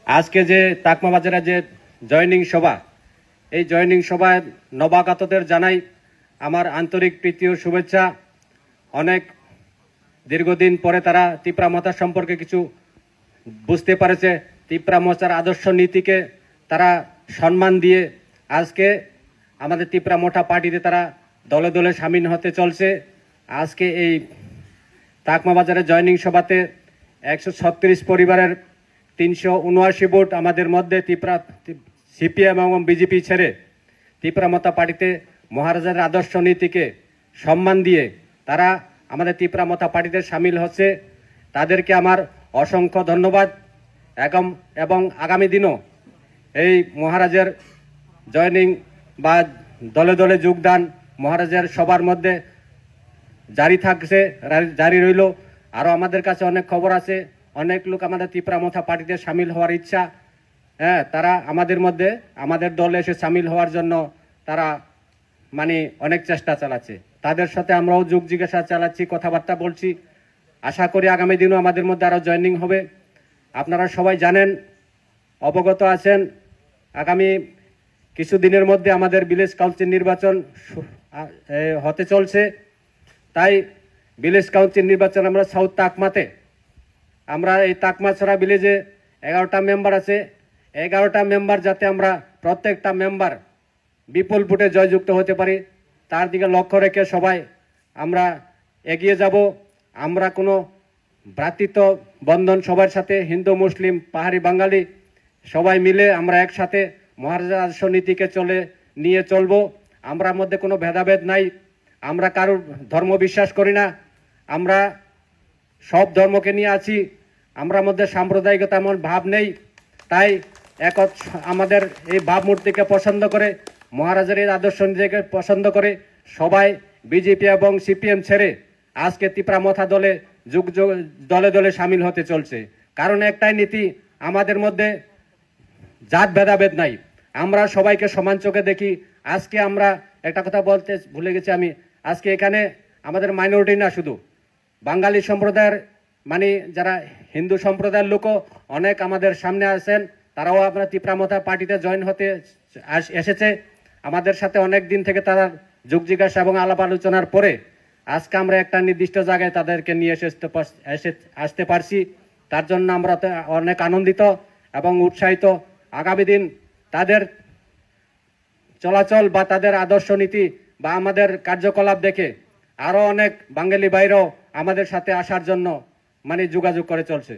আজকে যে তাকমা বাজারে যে জয়নিং সভা, এই জয়নিং সভায় নবাগতদের জানাই আমার আন্তরিক প্রীতি ও শুভেচ্ছা। অনেক দীর্ঘদিন পরে তারা তিপ্রা মতা সম্পর্কে কিছু বুঝতে পারেছে, তিপ্রা মোর্চার আদর্শ নীতিকে তারা সম্মান দিয়ে আজকে আমাদের তিপ্রা মোটা পার্টিতে তারা দলে দলে সামিল হতে চলছে। আজকে এই তাকমা বাজারে জয়নিং সভাতে 136 পরিবারের 379 ভোট আমাদের মধ্যে তিপ্রা সিপিএম এবং বিজেপি ছেড়ে তিপ্রা মতা পার্টিতে মহারাজার আদর্শ নীতিকে সম্মান দিয়ে তারা আমাদের তিপ্রা মতা পার্টিতে সামিল হচ্ছে। তাদেরকে আমার অসংখ্য ধন্যবাদ। এবং আগামী দিনও এই মহারাজের জয়নিং বা দলে দলে যোগদান মহারাজের সবার মধ্যে জারি রইল। আরও আমাদের কাছে অনেক খবর আছে, অনেক লোক আমাদের তিপ্রা মথা পার্টিতে সামিল হওয়ার ইচ্ছা, তারা আমাদের মধ্যে আমাদের দলে এসে সামিল হওয়ার জন্য তারা অনেক চেষ্টা চালাচ্ছে। তাদের সাথে আমরাও যোগ জিজ্ঞাসা চালাচ্ছি, কথাবার্তা বলছি। আশা করি আগামী দিনও আমাদের মধ্যে আরও জয়েনিং হবে। আপনারা সবাই জানেন, অবগত আছেন, আগামী কিছুদিনের মধ্যে আমাদের ভিলেজ কাউন্সিল নির্বাচন হতে চলছে। তাই ভিলেজ কাউন্সিল নির্বাচন আমরা সাউথ তাকমাতে, আমরা এই তাকমাছড়া ভিলেজে 11টা মেম্বার আছে, 11টা মেম্বার যাতে আমরা প্রত্যেকটা মেম্বার বিপুল ভোটে জয়যুক্ত হতে পারি তার দিকে লক্ষ্য রেখে সবাই আমরা এগিয়ে যাব। আমরা কোনো ভ্রাতৃত্ব বন্ধন সবার সাথে, হিন্দু মুসলিম পাহাড়ি বাঙালি সবাই মিলে আমরা একসাথে মহারাজার আদর্শ নীতিকে নিয়ে চলবো। আমরা মধ্যে কোনো ভেদাভেদ নাই, আমরা কারোর ধর্ম বিশ্বাস করি না, আমরা সব ধর্মকে নিয়ে আছি, আমরা মধ্যে সাম্প্রদায়িকতা এমন ভাব নেই। তাই আমাদের এই ভাবমূর্তিকে পছন্দ করে, মহারাজের এই আদর্শ নীতিকে পছন্দ করে সবাই বিজেপি এবং সিপিএম ছেড়ে আজকে তিপ্রা মথা দলে দলে দলে সামিল হতে চলছে। কারণ একটাই নীতি, আমাদের মধ্যে জাত ভেদাভেদ নাই, আমরা সবাইকে সমান চোখে দেখি। আজকে আমরা একটা কথা বলতে ভুলে গেছি আমি, আজকে এখানে আমাদের মাইনরিটি না, শুধু বাঙালি সম্প্রদায়ের যারা হিন্দু সম্প্রদায়ের লোকও অনেক আমাদের সামনে আছেন, তারাও আপনার তিপ্রা মথা পার্টিতে জয়েন হতে এসেছে। আমাদের সাথে অনেক দিন থেকে তারা যোগ জিজ্ঞাসা এবং আলাপ আলোচনার পরে আজকে আমরা একটা নির্দিষ্ট জায়গায় তাদেরকে নিয়ে আসতে পারছি। তার জন্য আমরা অনেক আনন্দিত এবং উৎসাহিত। আগামী দিন তাদের চলাচল বা তাদের আদর্শ নীতি বা আমাদের কার্যকলাপ দেখে আরো অনেক বাঙালি বাইরেও আমাদের সাথে আসার জন্য যোগাযোগ করে চলছে।